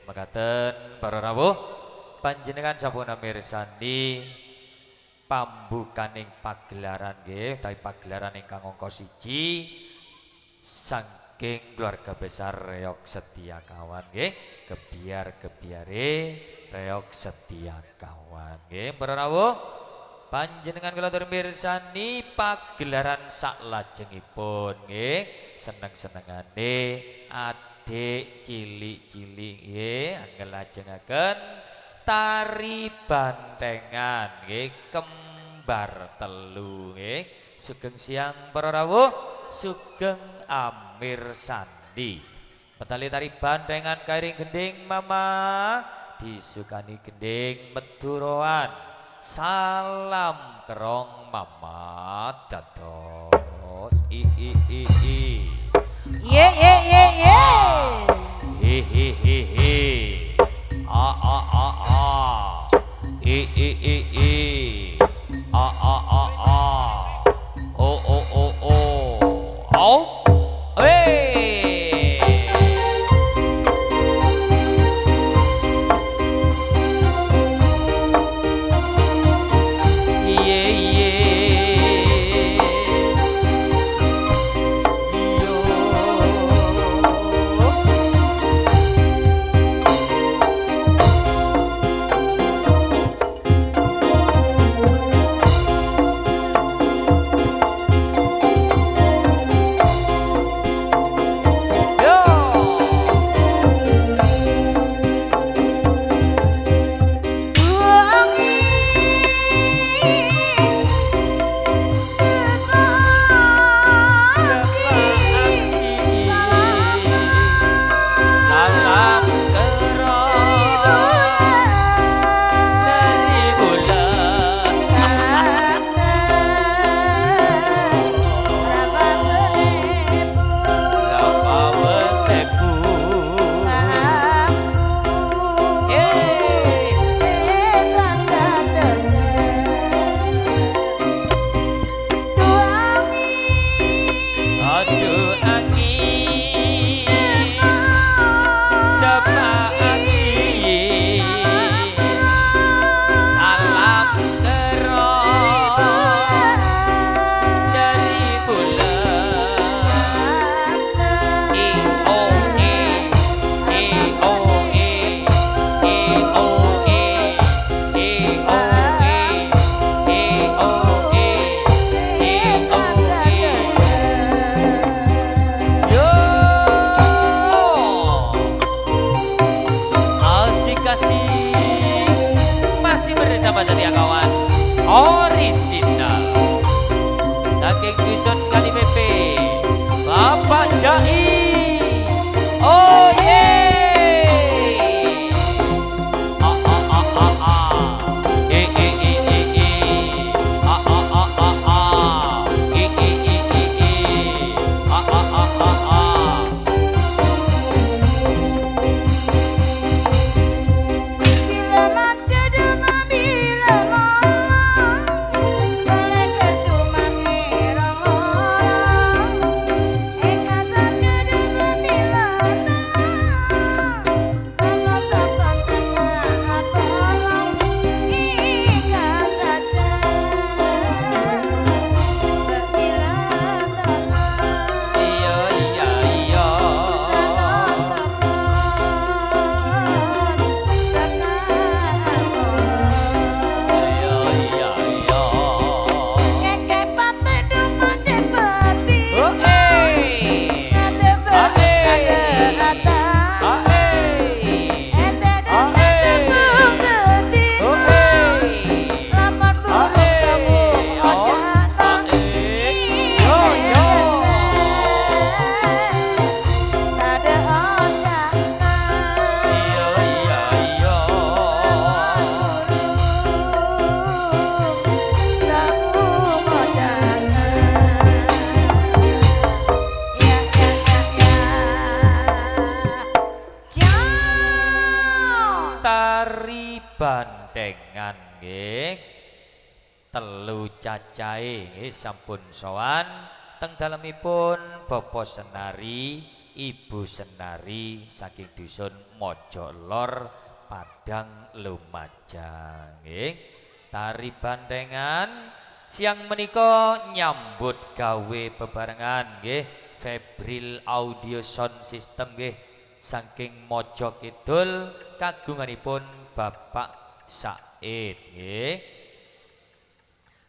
mekaten para rawuh panjenengan sampun mirsani pambukaning pagelaran nggih, utawi pagelaran ingkang angka 1 saking keluarga besar Reog Setiakawan nggih, kebiar-kebiare Reog Setiakawan nggih para rawuh. Panjenengan kula mirsani pagelaran saklajengipun nggih, seneng-senengane adik cilik-cilik nggih angelajengaken tari bantengan nggih kembar telu nggih. Sugeng siang para rawuh, sugeng amir sandi. Petali tari bantengan kairing gending mama disukani gending meduroan. Salam kerong mama dados i ye a original saking dusun Kali Pepe Bapak Jai. Oh yeah, tari bandengan nggih telu cacahe nggih sampun sowan teng dalemipun Bapak Senari Ibu Senari saking dusun Mojolor Padang Lumajang nggih. Tari bandengan siang menika nyambut gawe bebarengan nggih Febril Audio Sound System nggih saking Mojo Kidul kagunganipun Bapak Said nggih.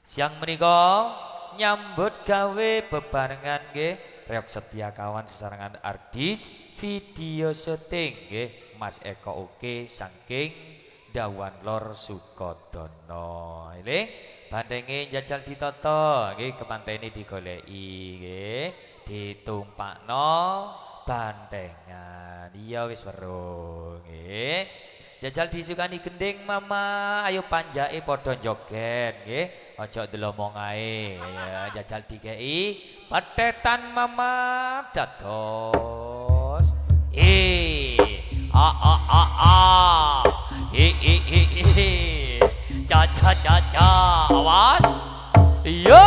Siang menika nyambut gawe bebarengan nggih reok setia kawan sesarengan artis video syuting nggih Mas Eko Oke saking Dawan Lor Sukodono. Ini bandenge jajal ditoto nggih kepantene digoleki nggih ditumpakno bandengan. Iya wis weruh nggih. Jajal disukani gending mama, ayo panjake padha joget nggih. Aja ndelomong ae ya, jajal dikei petetan mama dados. A a a a. Ca ca ca ca. Awas. Yo.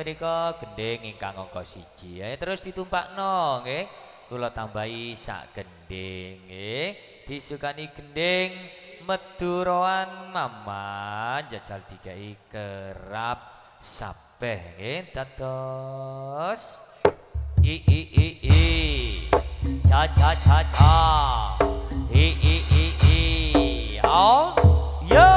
menika gending ingkang angka 1. Ayo terus ditumpakno nggih. Kula tambahi sak gending nggih. Disukani gending Meduroan Mama jajal dikai kerap sabeh nggih dados i cha cha cha cha i oh yo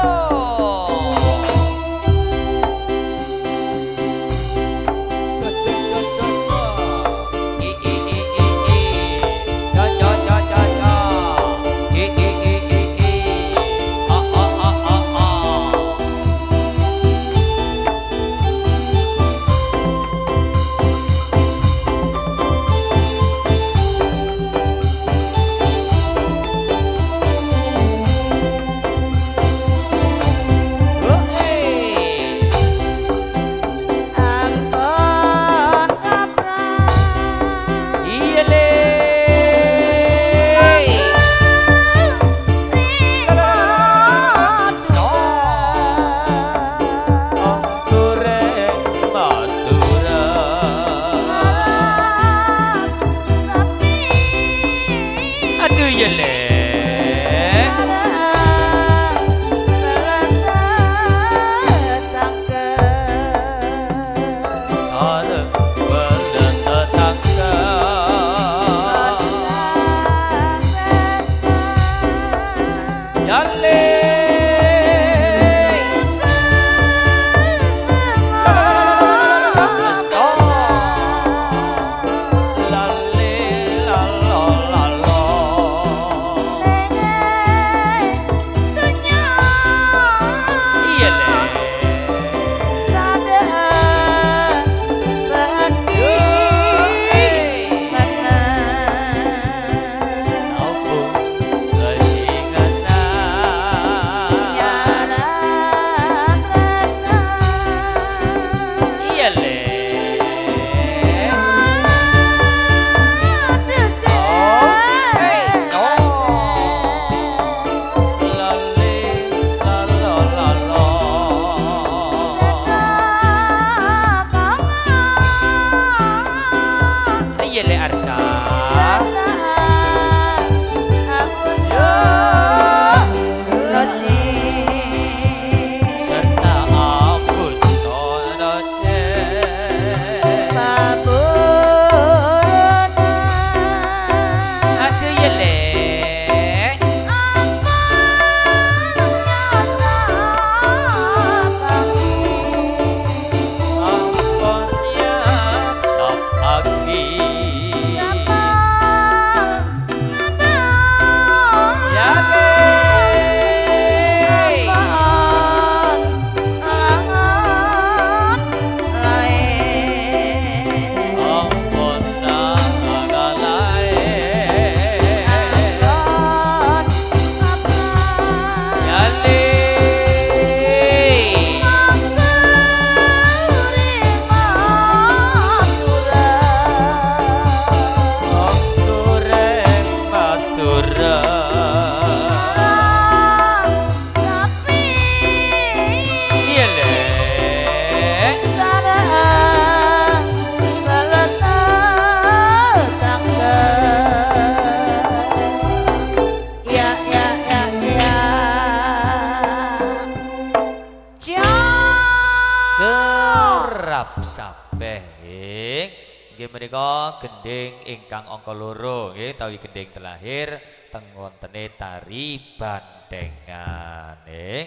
Nggih menika gending ingkang angka 2 nggih utawi gending telahir teng wontene tari bandengan nggih.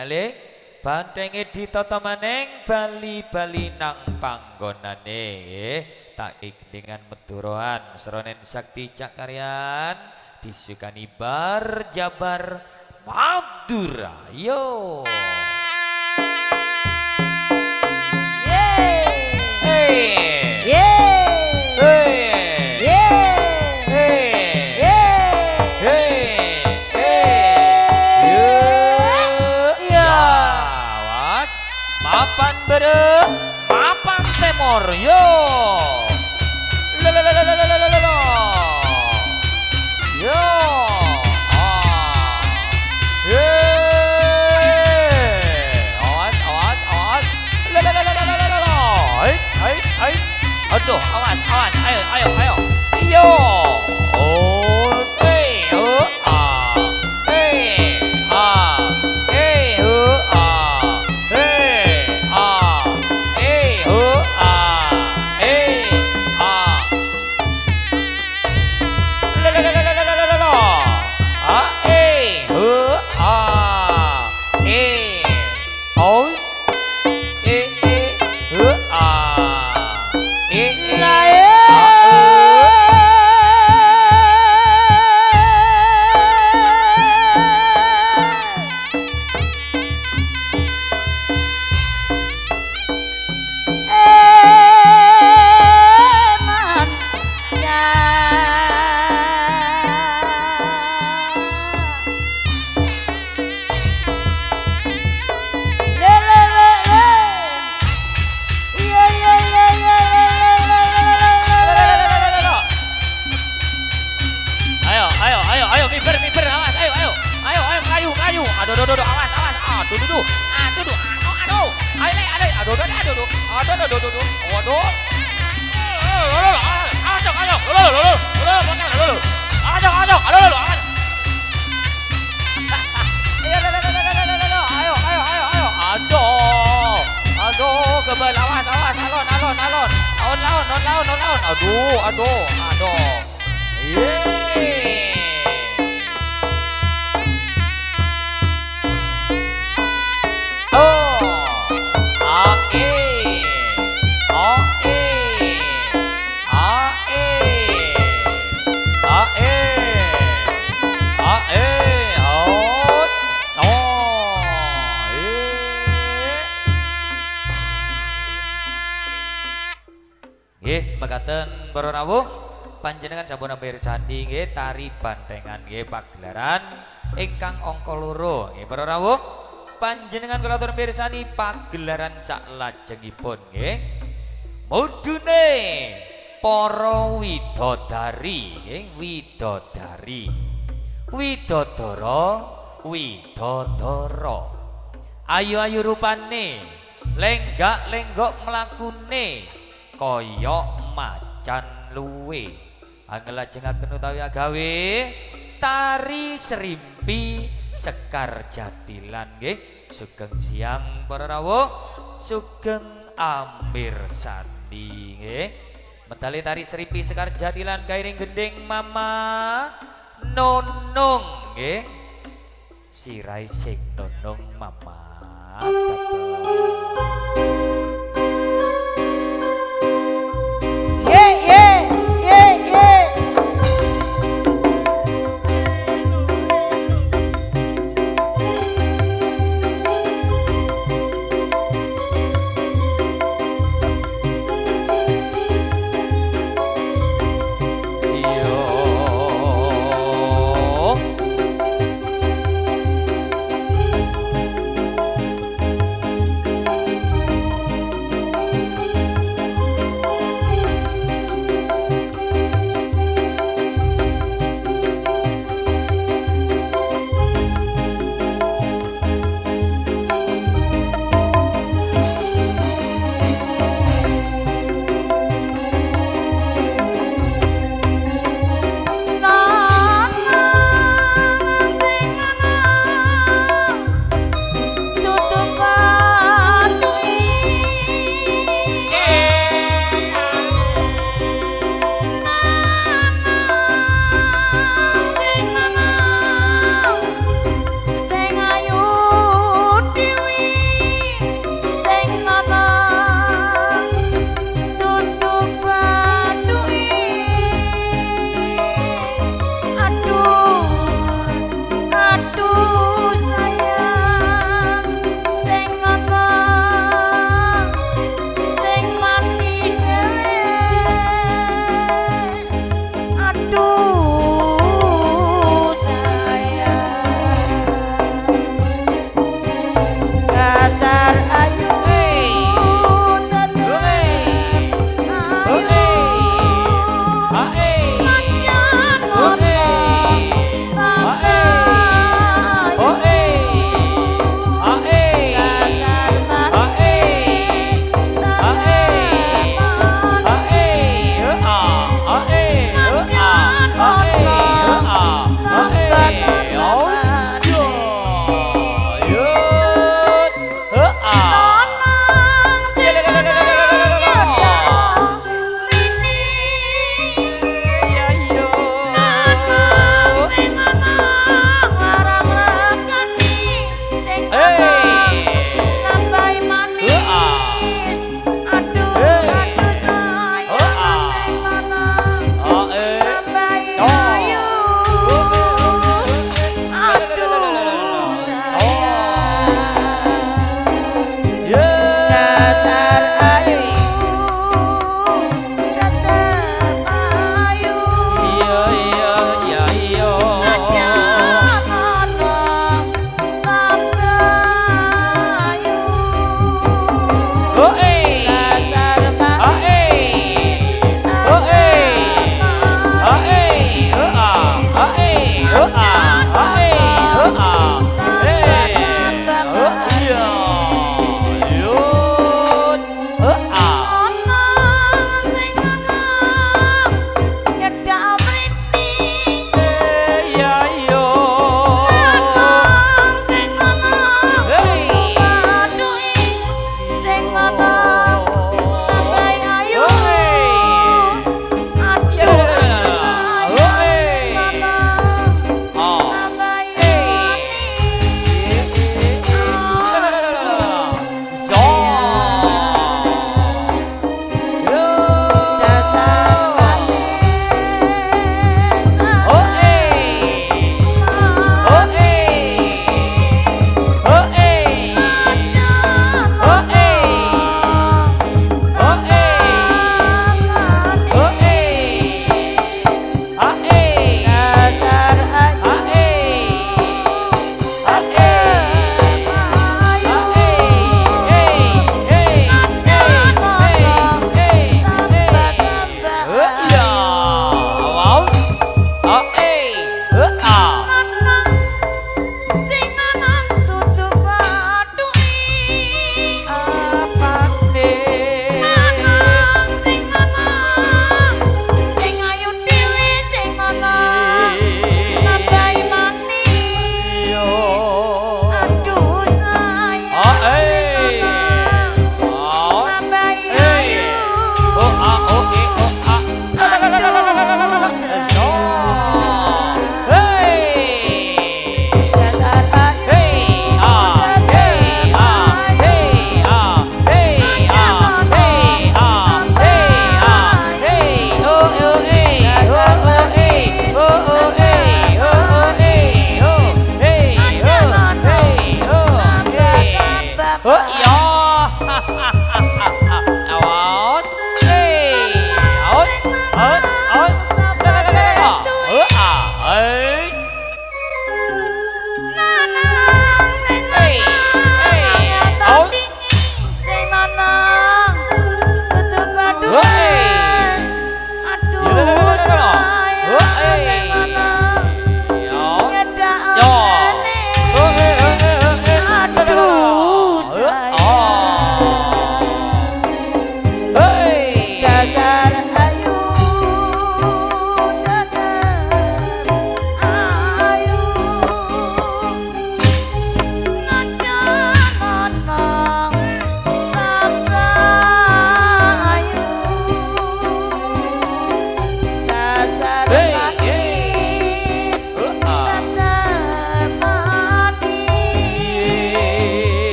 Ale bandenge ditata maning bali-bali nang panggonane nggih. Tak gendingan Meduroan Sronen Sakti Cakaryan disukani bar Jabar Madura yo. Mapan bere, mapan temor yo. Yo. Awas. awas, awas, ayo, ayo, ayo. Yo. Oke, ah. Ah. Ah. Ah. Ah. Ah. La la la la la la la la la. Ah, ah. Os. Ah. Aduh, aduh, aduh, awas, awas, aduh, aduh, aduh, aduh, ayo, ayo, aduh, aduh, aduh, aduh, aduh, aduh, aduh, waduh, ajak, ajak, ajak, ajak, ayo, ayo, ayo, ayo, aduh, aduh, kebal, awas, awas, alon, alon, alon, alon, alon, alon, alon, aduh, aduh, aduh, yeay. Nggih, mekaten para rawuh, panjenengan sampun mirsani nggih tari bantengan nggih pagelaran ingkang angka 2. Nggih para rawuh, panjenengan kula atur mirsani pagelaran saklajengipun nggih. Mudune para widodari nggih, widodari. Widodara, widodara. Ayu-ayu rupane, lenggak-lenggok mlakune. Koyok macan luwe angelajengaken utawi agawe tari serimpi sekar jatilan nggih sugeng siang para rawuh sugeng amir sandi nggih medali tari serimpi sekar jatilan kairing gending mama nonong nggih sirai sing nonong mama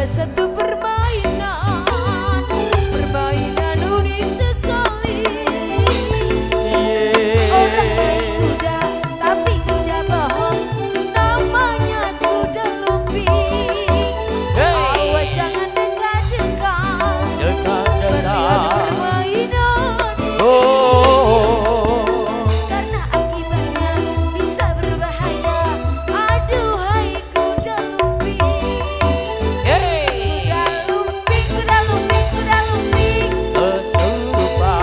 satu permainan, permainan unik sekali. Orang naik kuda, tapi kuda bohong, namanya kuda lumping. Awas jangan dekat-dekat, berlihat permainan. Karena akibatnya bisa berbahaya. Aduhai kuda lumping. Kuda lumping, kuda lumping, kuda lumping. Kesurupan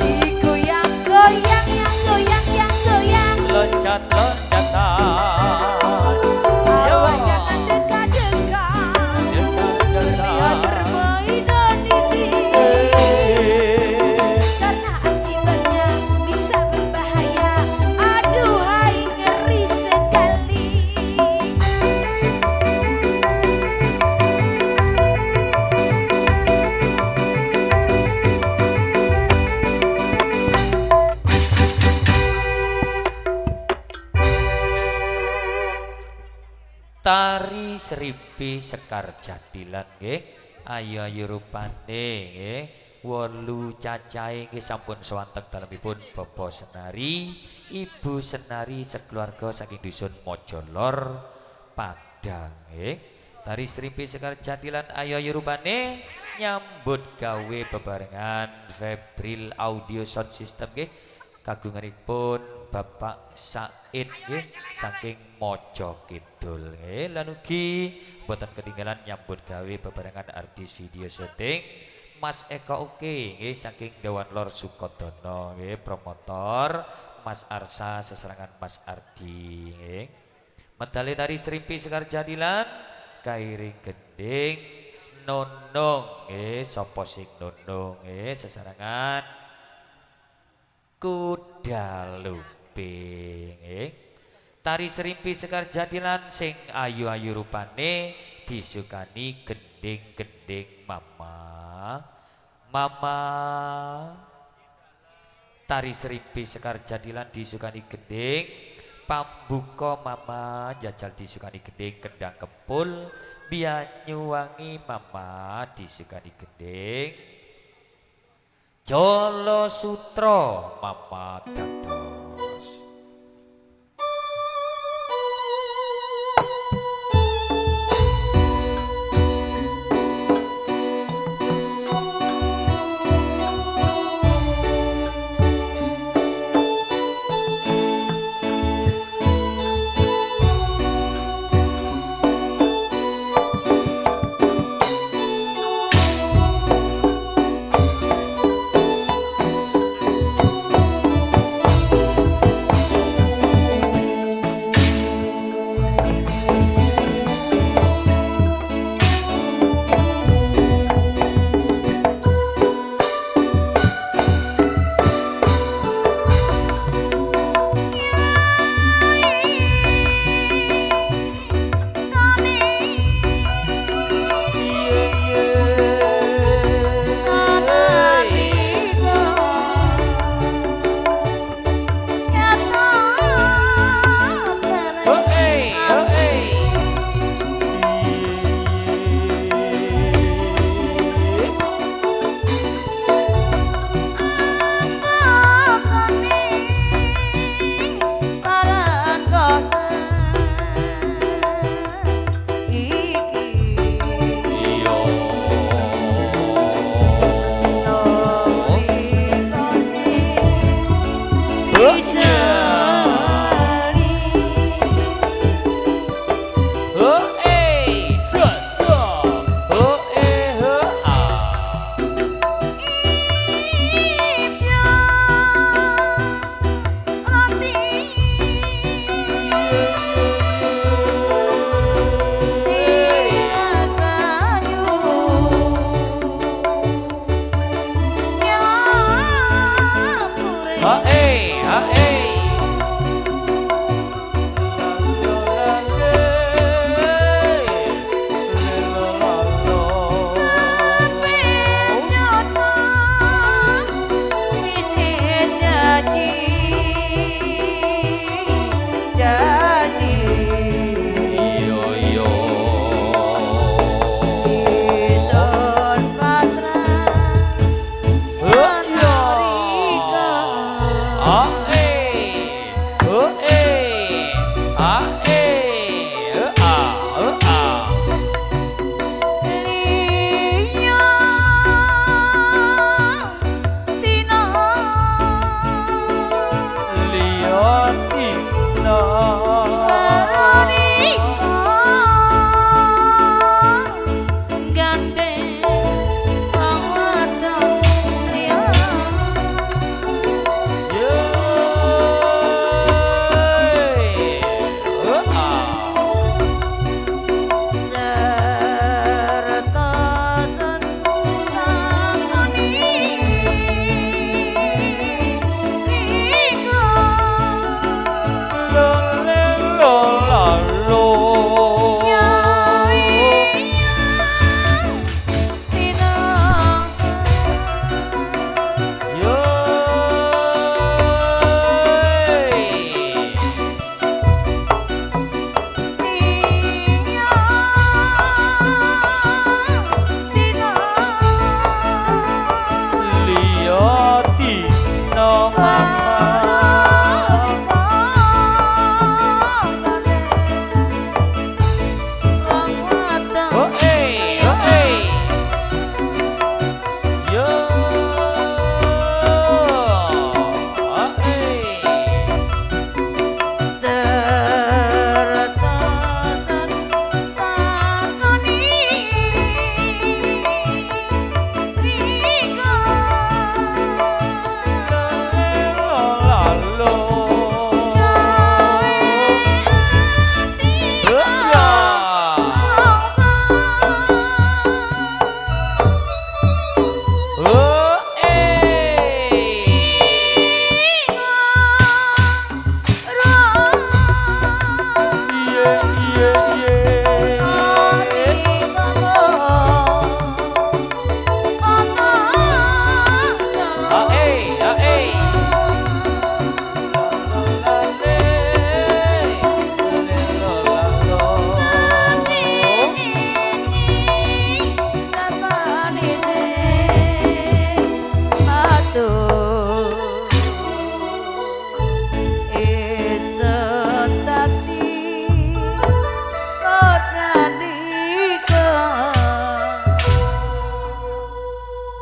Digoyang-goyang, yang goyang, yang goyang. loncat-loncatan. Awas jangan dekat-dekat, lihat permainan ini. Karena akibatnya bisa berbahaya. Aduhai ngeri sekali. Tari Srimpi Sekar Jadilan nggih, ayu-ayu rupane nggih, wolu cacahe nggih sampun swanten dalemipun Bapak Senari, Ibu Senari sekeluarga saking dusun Mojolor Padang nggih. Tari Srimpi Sekar Jadilan ayu-ayu rupane nyambut gawe bebarengan Febril Audio Sound System nggih kagunganipun Bapak Said nggih saking Mojo Kidul nggih, lan ugi boten ketinggalan nyambut gawe bebarengan artis video syuting Mas Eko Oke nggih saking Dewan Lor Sukodono nggih, promotor Mas Arsa seserangan Mas Ardi nggih. Medali Tari Srimpi Sekar Jadilan kairing gending nonong nggih, sapa sing nonong nggih sesarengan kuda lumping nggih. Tari Srimpi Sekar Jadilan sing ayu-ayu rupane disukani gending-gending mama. Tari Srimpi Sekar Jadilan disukani gending pambuka mama, jajal disukani gending kendang kempul, Banyuwangi mama disukani gending, Jolo Sutro mama dados.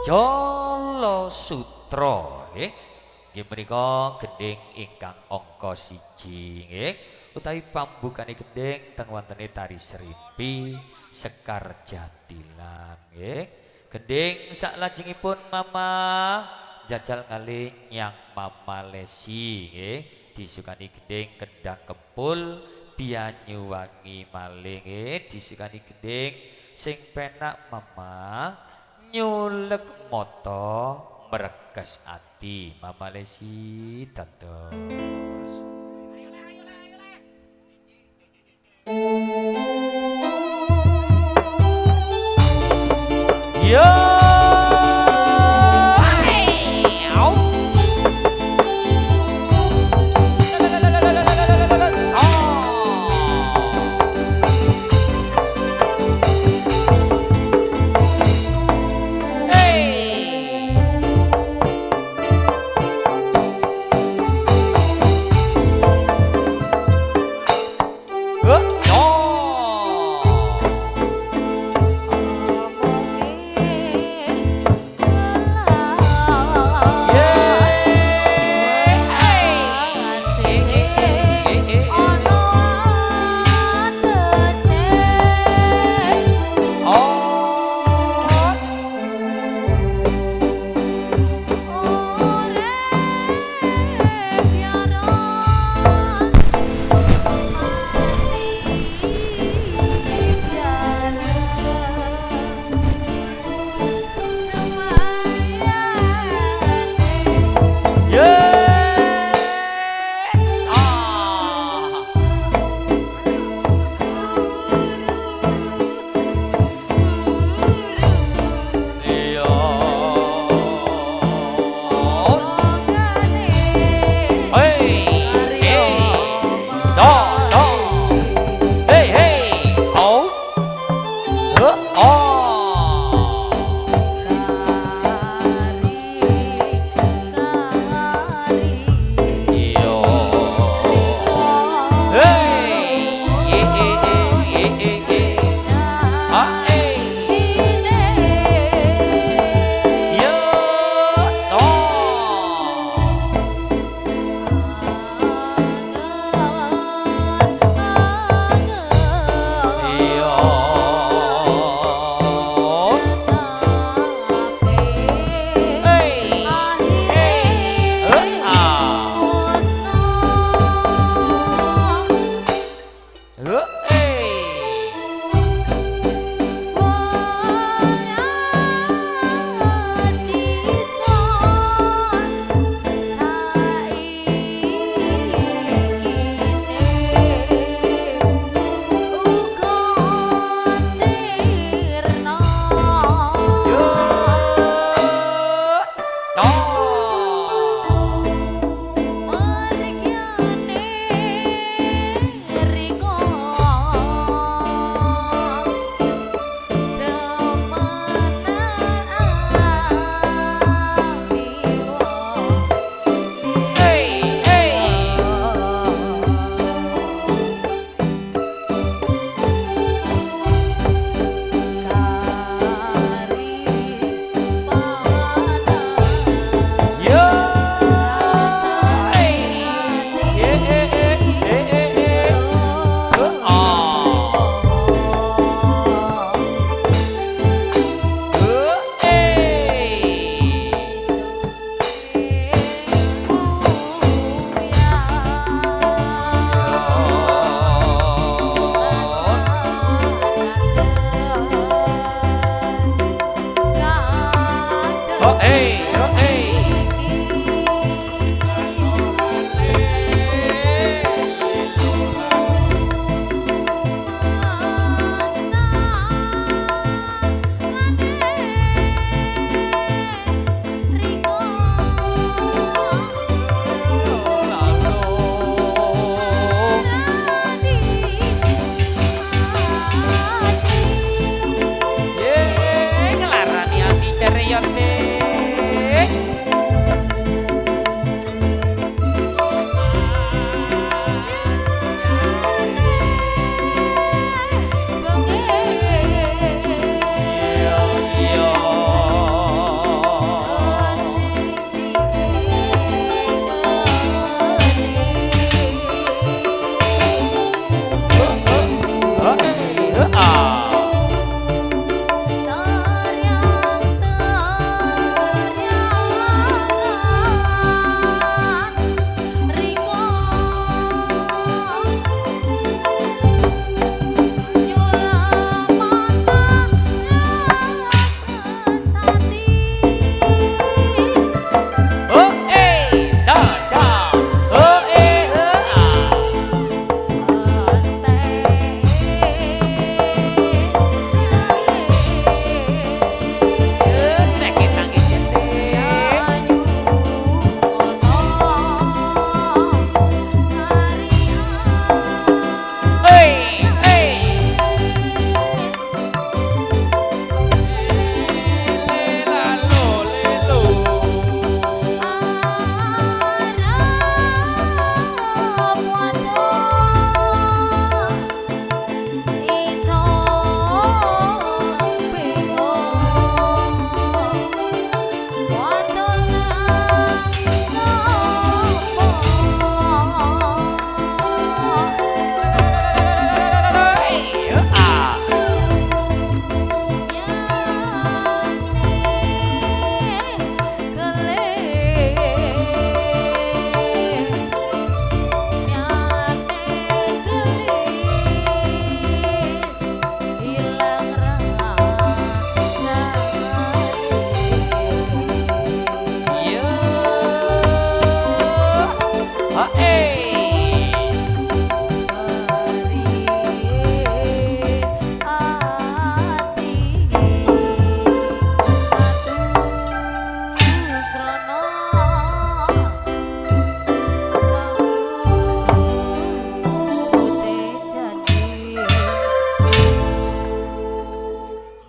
Jala Sutra nggih. Nggih menika gending ingkang angka 1 nggih. Utawi pambukane gending teng wontene tari Srimpi Sekar Jatilan nggih. Gending saklajengipun Mama jajal ngalih Nyang Mama Lesi nggih. Disukani gending Kendang Kempul Banyuwangi malih nggih. Disukani gending sing penak Mama nyulek mata mereges ati. Mama Lesi dados yo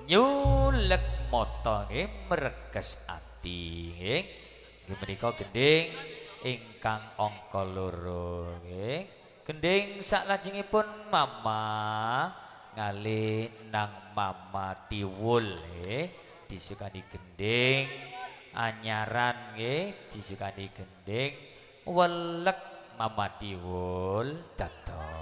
nyulek mata nggih mreges ati nggih. Nggih menika gending ingkang angka 2 nggih. Gending saklajengipun mama ngalih nang mama Tiwul nggih. Disukani gending anyaran nggih, disukani gending welek mama Tiwul dados.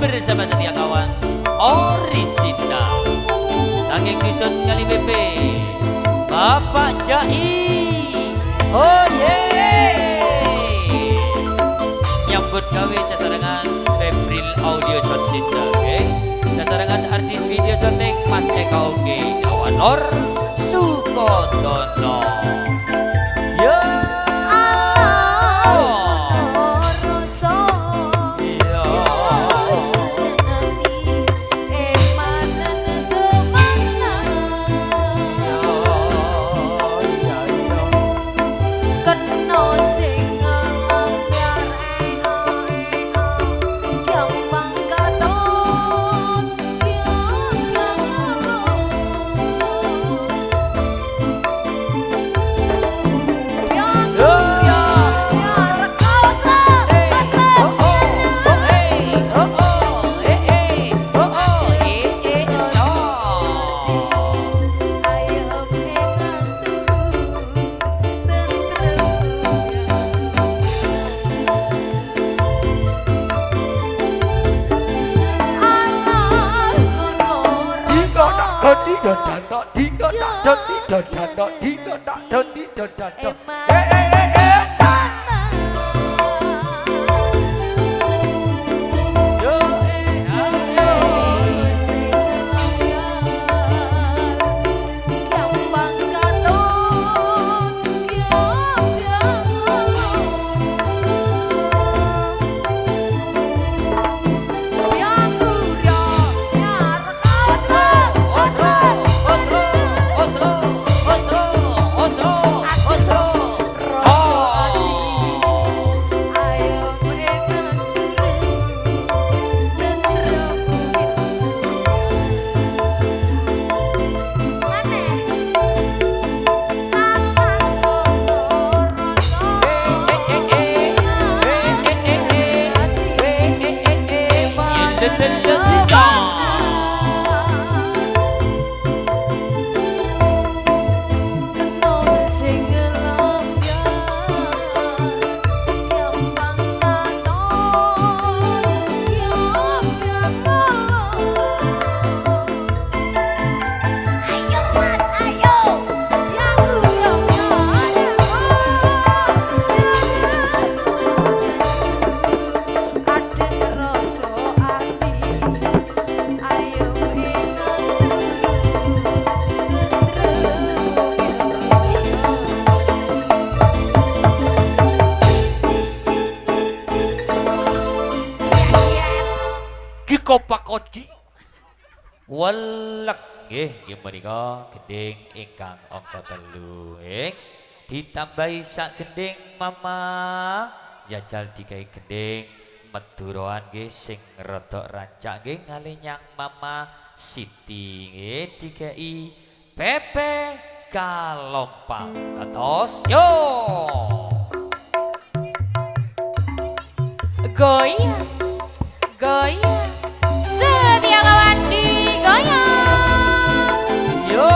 Bersama setia kawan original saking dusun Kali Pepe Bapak Jai. Oh yeah, nyambut gawe sasarangan Febril Audio Sound System okay? Sasarangan artis video syuting Mas Eka Oke Awanor Sukodono yo. Tidak don di don dan dino tak don di don dan don. Yo ayo. Kopak koci welek nggih nggih menika gending ingkang angka 3 ditambahi sak gending mama jajal dikai gending meduroan nggih sing rada rancak nggih ngali nyang mama Siti nggih dikai pepe kalompang katos yo goyang goyang setia kawan digoyang yo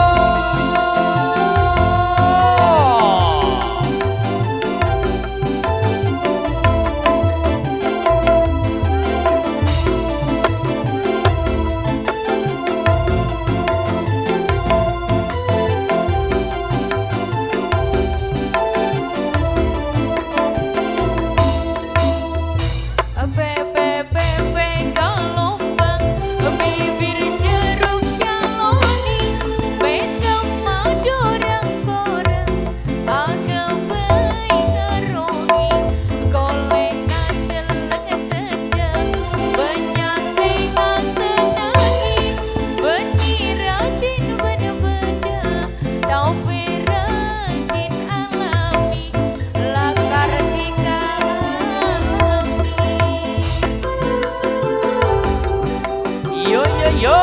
yo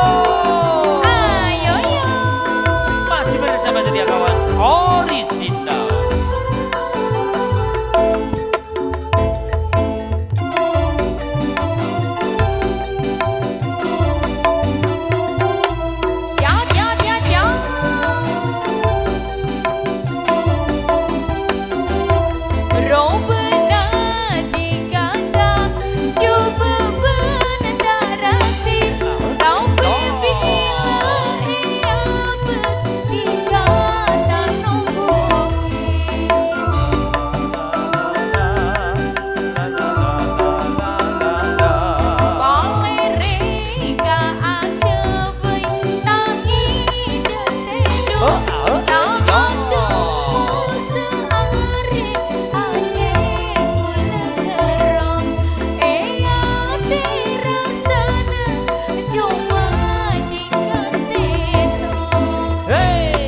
ayo yo Masih bersama setia kawan original. Ciao ciao ciao ciao Robena dikata coba mendarati kau pilih ia pasti kata nombongi Balerika ada bayi tangi detedo tak ada seare ake kulerong Ea terasana cuma dikasih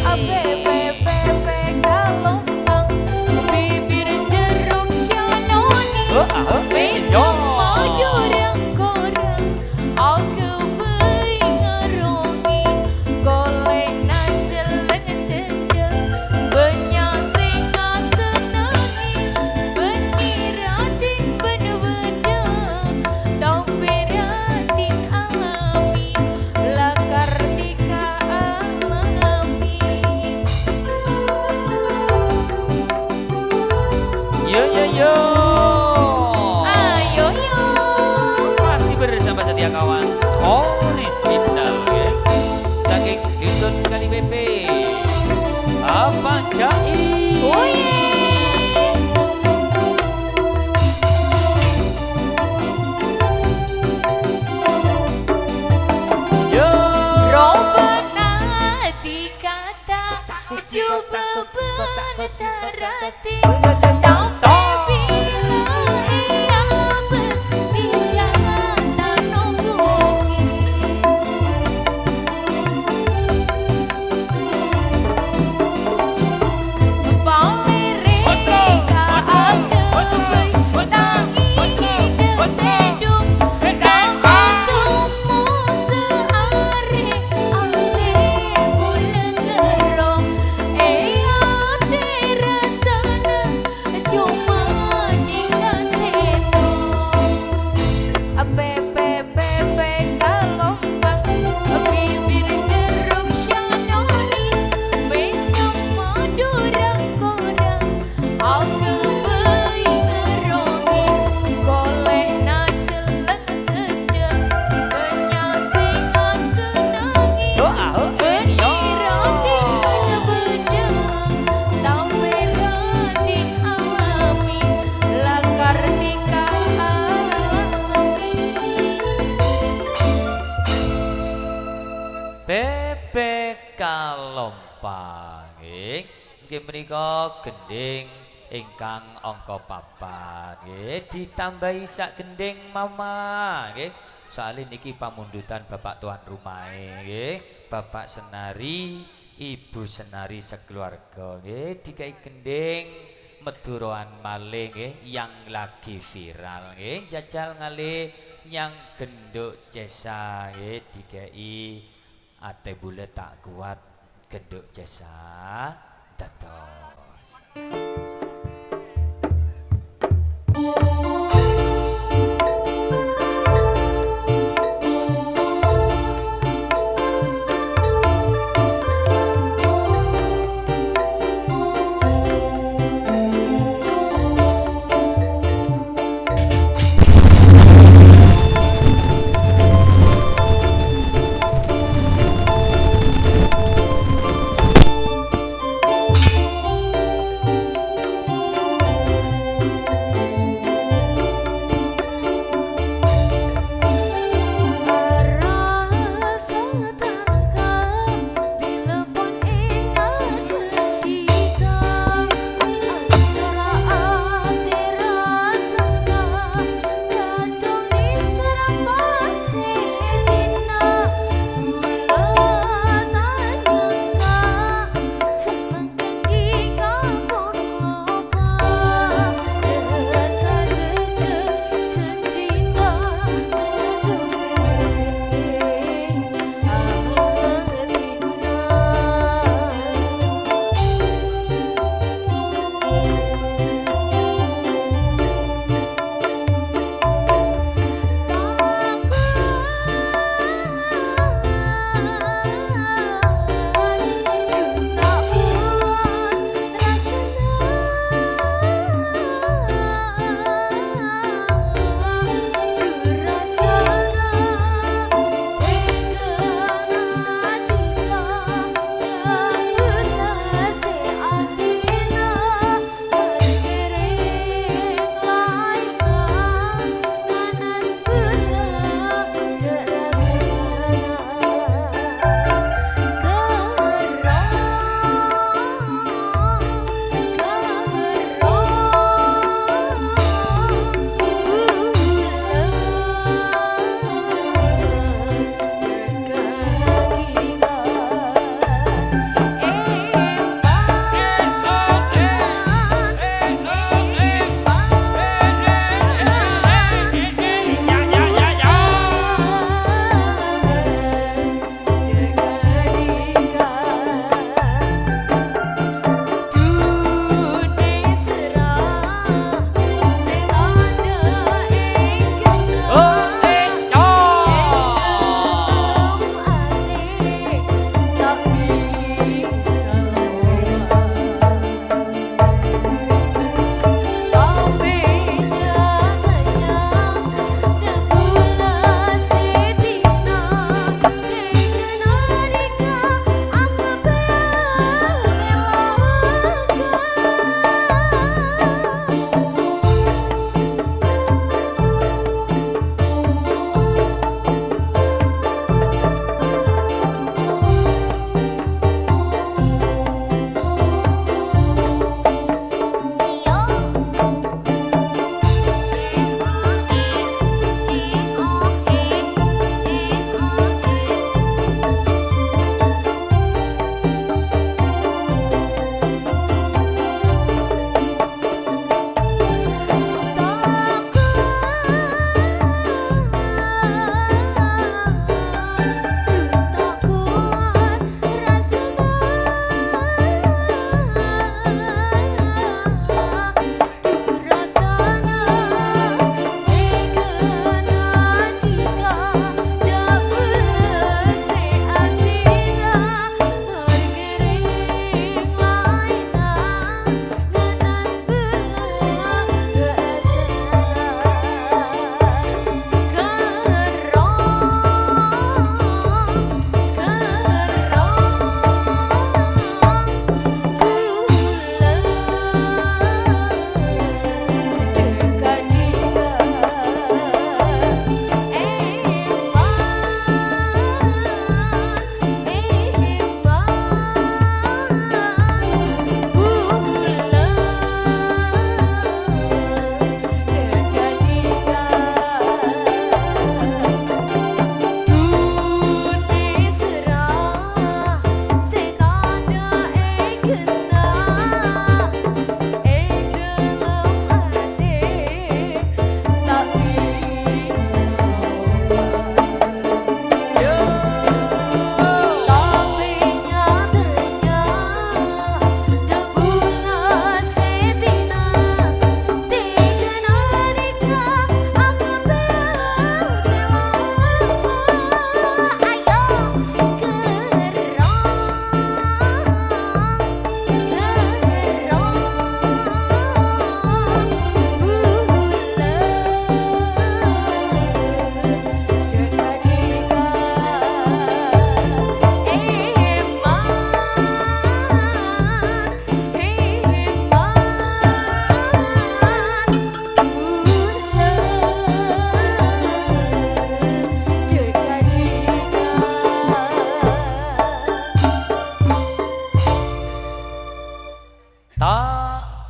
Ape kalompang bibir jeruk shaloni besok madu rengkorang aku ngerongi golenan seleng sendel benyasing senangi beniratin bener-bener tampiratin alami lakar tika alami yo ayo yo Masih bersama setia kawan original ya. Saking dusun kali BP terhati tapi bila ia bes dia tak nungguin palere kaadai tangi deseduk kang adumu seare ale bulan gerong terasana cuma dikaseno pepe kalombang bibir jeruk shaloni besok madura korang aku bayi ngerongi golek na celeng sedang penyasing asenangi Beriratin bedang Lameratin alami Lakar tika Pepe kalompang nggih menika gending ingkang angka 4 nggih ditambahi sak gending mama nggih soalnya niki pamundutan bapak tuan rumah nggih bapak Senari ibu Senari sekeluarga nggih dikai gending meduroan malih nggih yang lagi viral nggih jajal ngalih nyang genduk Cesa nggih dikai ate bule tak kuat genduk Cesa dados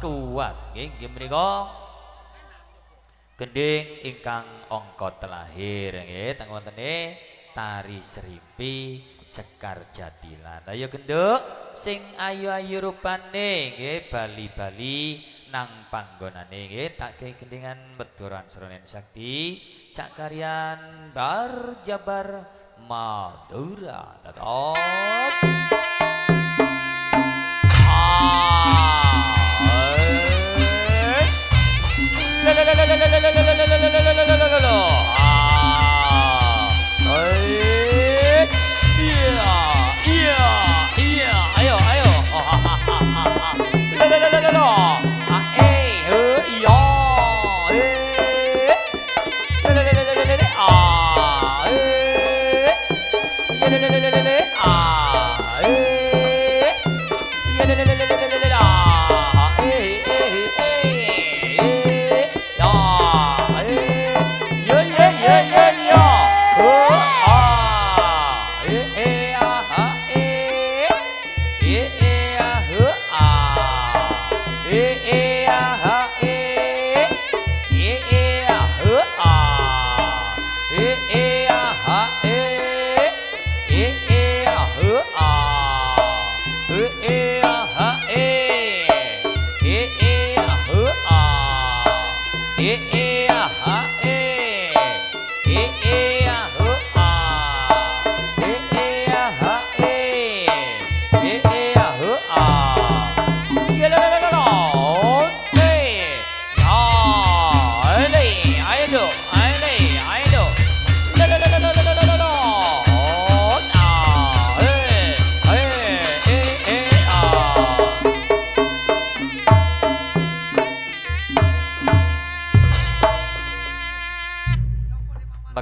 kuat nggih nggih menika gending ingkang angka telahir nggih teng wontene tari Serimpi Sekar Jadilan. Ayo genduk sing ayu-ayu rupane nggih bali-bali nang panggonane nggih tak gawe gendingan meduran Sronen Sakti cak karyan Bar Jabar Madura dados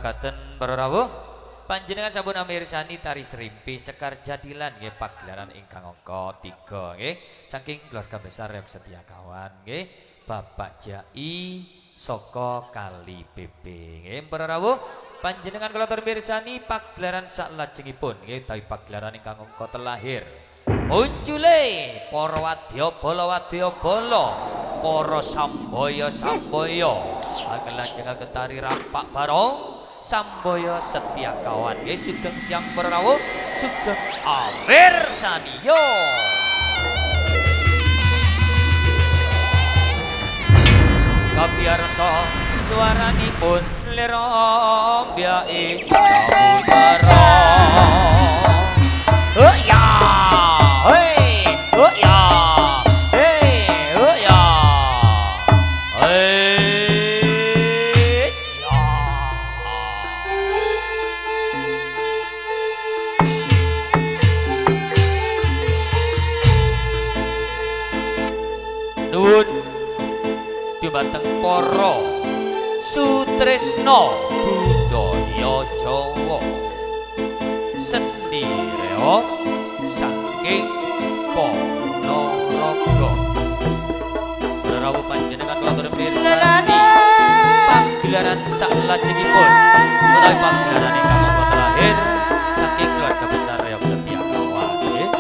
makaten para rawuh panjenengan sampun amirsani tari Serimpi Sekar Jadilan nggih pagelaran ingkang angka 3 nggih saking keluarga besar Reok Setiakawan nggih Bapak Jai saka Kali PP nggih para rawuh panjenengan kula mirsani pagelaran salajengipun nggih utawi pagelaran ingkang angka telahir muncule para wadya bala para sambaya lajengaken tari rampak barong Samboyo Setiakawan nggih sugeng siang para rawuh sugeng amirsaniyo kapiarsa suaranipun lera mbyake samudara ya hei ya dumateng para sutresna budaya Jawa seni reok saking Ponorogo rawuh panjenengan kula mirsani pagelaran salajengipun utawi pagelaran ingkang angka telahir saking keluarga besar Reok Setiakawan nggih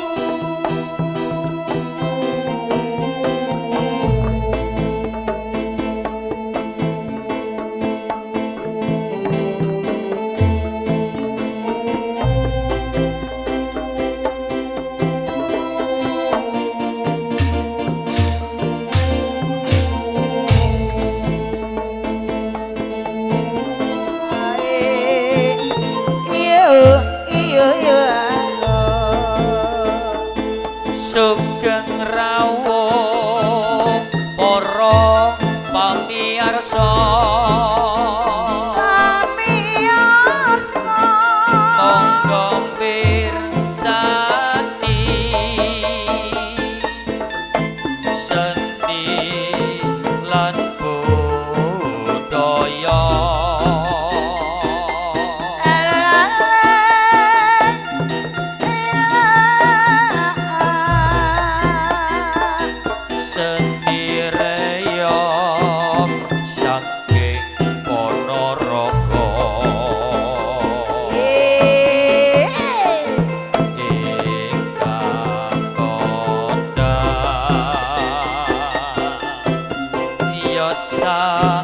rasa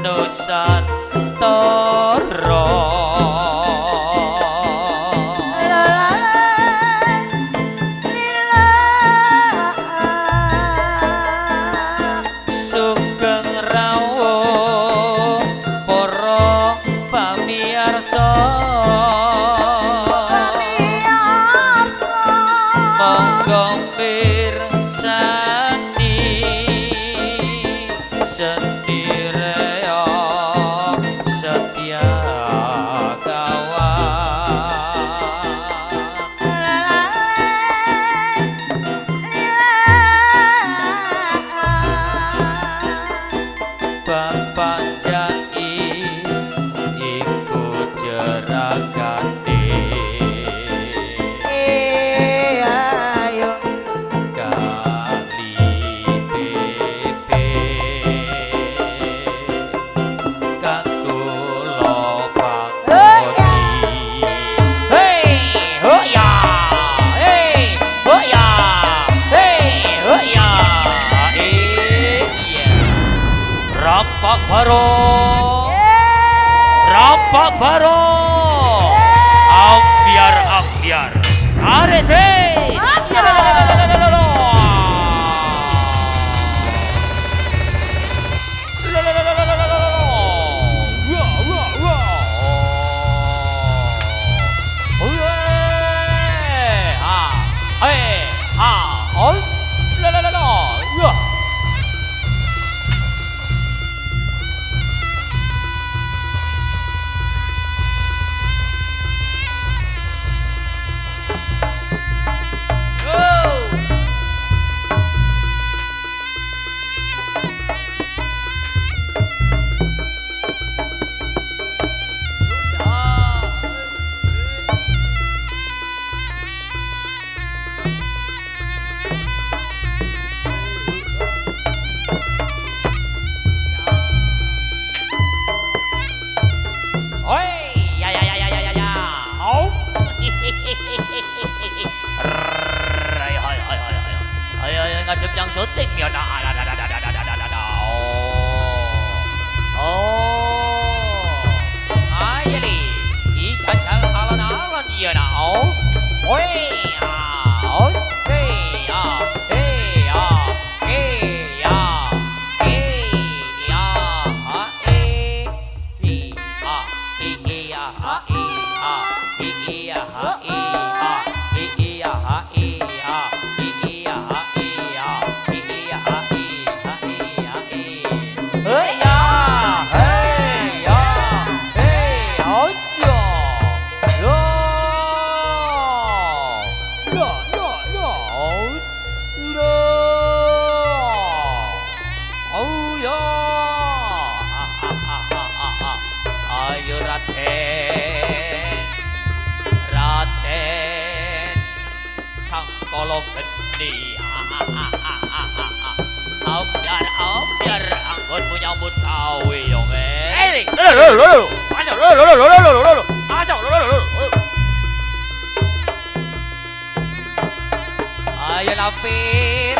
Nusantara. Sugeng rawuh para pamirsa, monggo mirsani sendiri setia kawan. Panjai iku jeragane, ayo kali bebe kang kula pangoni. Hei hoya, hei hoya, hei hoya, iya. Rampak barong, rampak barong, ambiar ambiar, areses. Ngadep yang syuting ya nak. Ayo nih, ical alon-alon ya nak. Ayo Raden, Raden Sangkala Geni. Ambiar ambiar anggon menyambut gawe yo nge. Ayo lampir.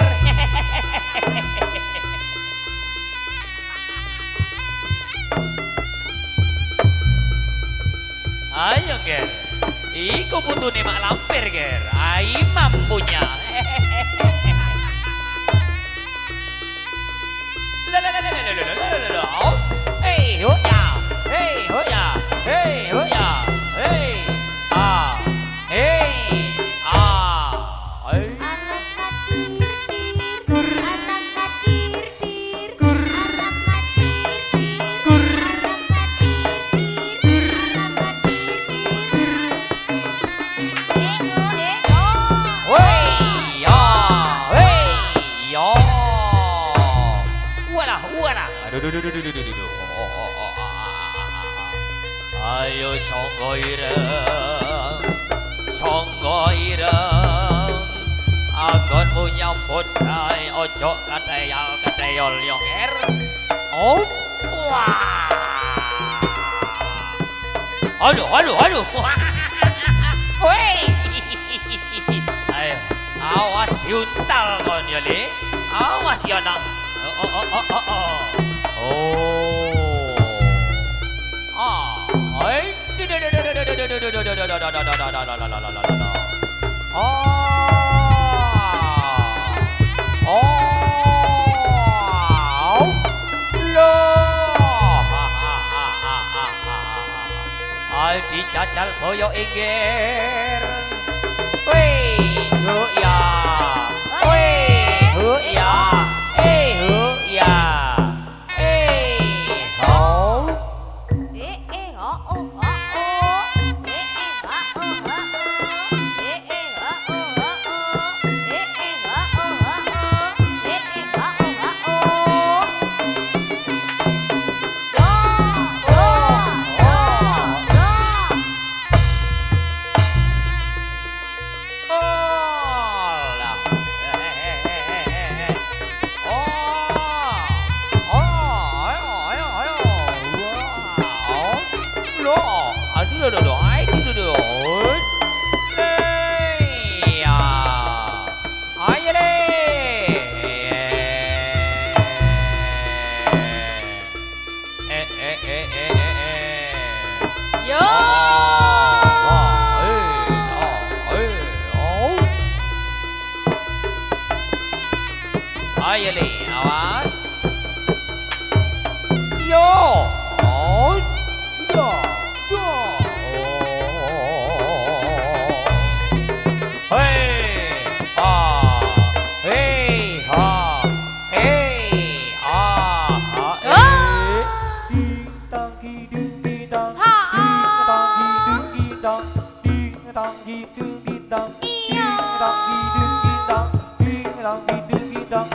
Ayo ger, iku butuhnya mak lampir ger, ai mampunya. Hei hoya, hei hoya, hei hoya, hei ah, hei ah, anak katir tir, anak katir tir, anak katir tir, anak katir tir, anak katir tir. hei ya, wala, aduh. Ayo songgo ireng, agonmu nyambut gawe ojo kateyol yang er. Oh, wah. Aduh. Woi. Ayo, awas diuntal kon ya, Le. Awas ya nak. Oh. Dijajal boyo inggir. Wih, ya. Wih, ya. Ya. Ho. Ayo li, awas. Yo. Oh. Yo. Yo. Hey. Ah. Hey. Ha. Hey. Ah. Ha. Ding dong ding ding dong. Ding dong ding dong. Ding dong ding dong. Ding dong ding dong. Ding dong ding dong.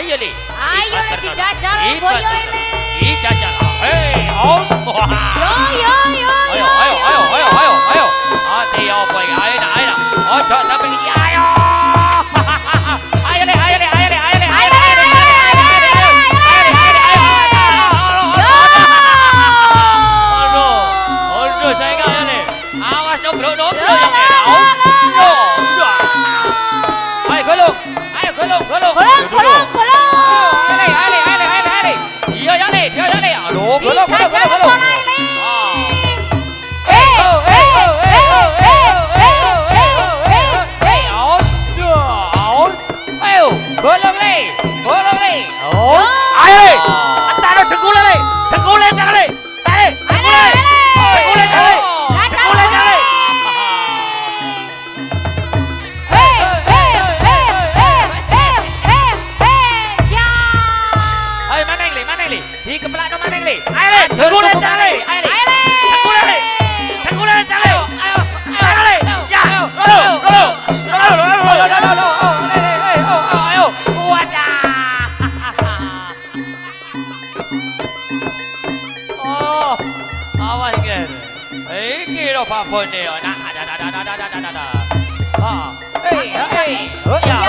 Ayo dijajal boyo ini. Dijajal. Hei, om. Yo. Ayo. Ati opo iki? Ayo. Ojo sampe iki. Ayo. Ayo le. Aduh, saya enggak le. Awas nobrok yang Ayo golong. Golong. Iya ya le. Aduh, golong. Golong le. Oh. Ayo le. Antara dengkule le. Dengkule jangan le. Di kepala no maneng le. Ayo le. Dengkule jangan le. Ayo le. Dengkule jangan le. Ayo. Jangan le. Ya. Golong. Ayo. Wadah. Oh, awas kan. Iki lo papon ni. Nah, ada. Ha. Hey. Ya.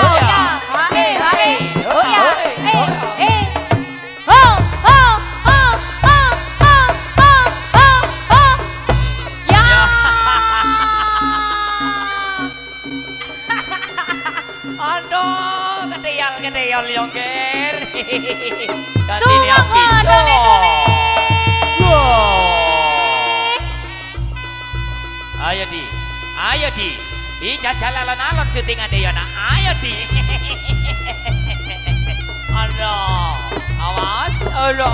Aduh, kedeyal yongger. Sumo dole. Ayo di. Jajal alon-alon syuting ade ya nak. Ayo di. Aduh, awas. Aduh.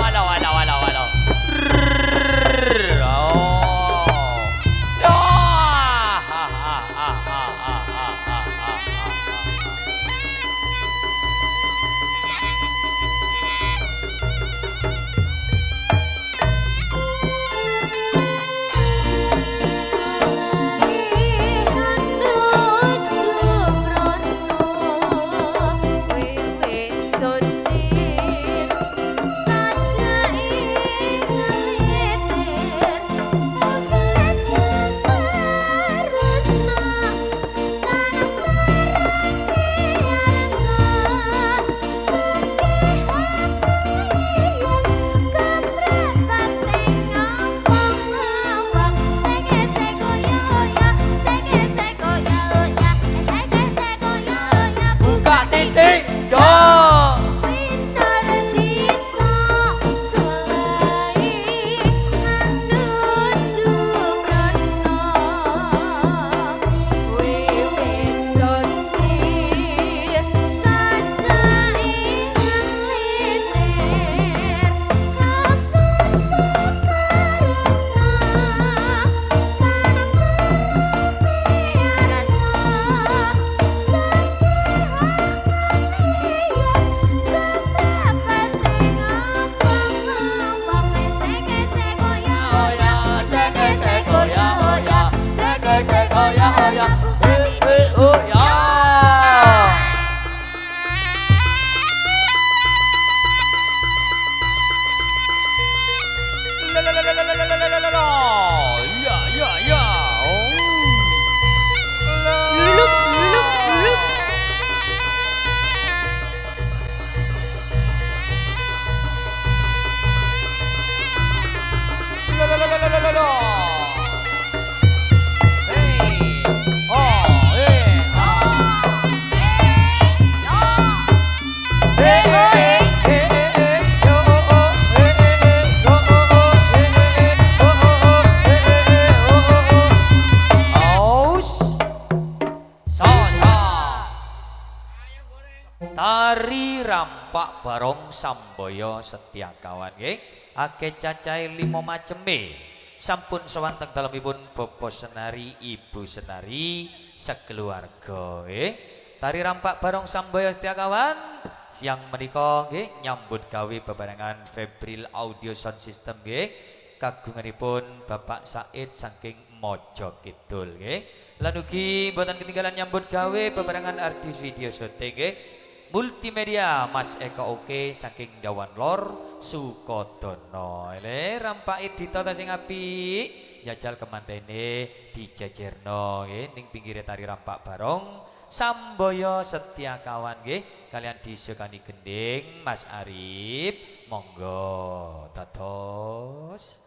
rampak barong Samboyo Setia Kawan nggih. Akeh cacahe 5 maceme. Sampun sewanteng dalemipun Bapak Senari, Ibu Senari, sekeluarga nggih. Tari rampak barong Samboyo Setia Kawan siang menika nggih nyambut gawe bebarengan Febril Audio Sound System nggih. Kagunganipun Bapak Said saking Mojo Kidul nggih. Lan ugi mboten ketinggalan nyambut gawe bebarengan artis video syuting nggih. Multimedia Mas Eko Oke saking Dawan Lor Sukodono. Ele rampake ditata sing apik, jajal kemantene dijejerno nggih ning pinggire tari rampak barong Samboyo Setia Kawan nggih kalian disukani gending Mas Arif. Monggo dados.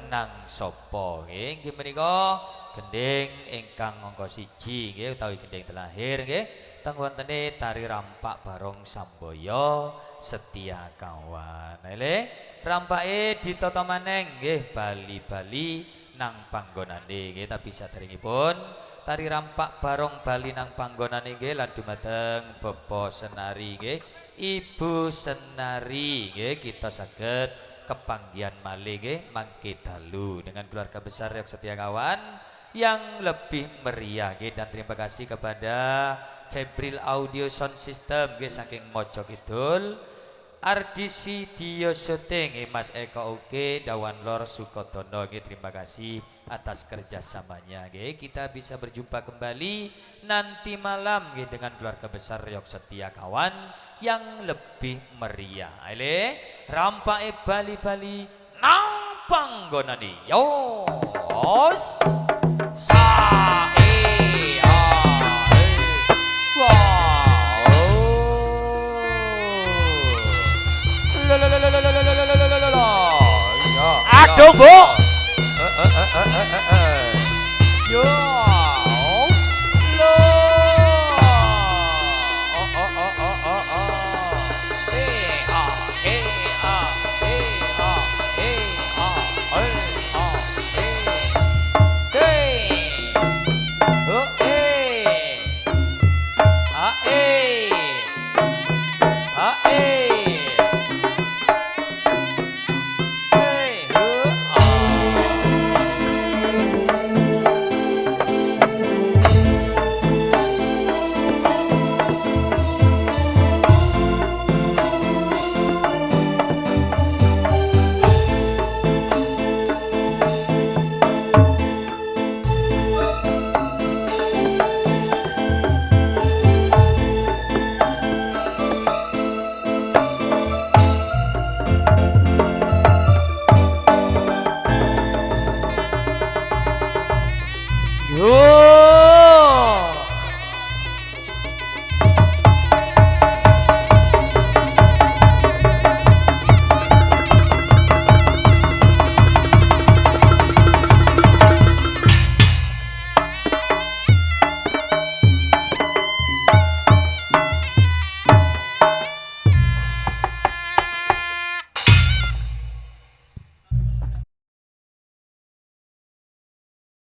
nang sapa nggih inggih menika gending ingkang angka 1 nggih utawi gending terakhir nggih teng wontene tari rampak barong Samboyo Setia Kawan. Ele rampake ditata maneng nggih bali-bali nang panggonane nggih tapi saderengipun tari rampak barong bali nang panggonane nggih lan dumateng Bapak Senari nggih Ibu Senari nggih kita saged kepanggihan malih nggih mangke dalu dengan keluarga besar Reok Setia Kawan yang lebih meriah nggih dan terima kasih kepada Febril Audio Sound System nggih saking Mojo Kidul Ardis Video Syuting Mas Eko Oke Dawan Lor Sukodono nggih terima kasih atas kerjasamanya nggih kita bisa berjumpa kembali nanti malam nggih dengan keluarga besar Reok Setia Kawan yang lebih meriah. Aile rampake bali-bali nang panggonane yos sae aduh Bu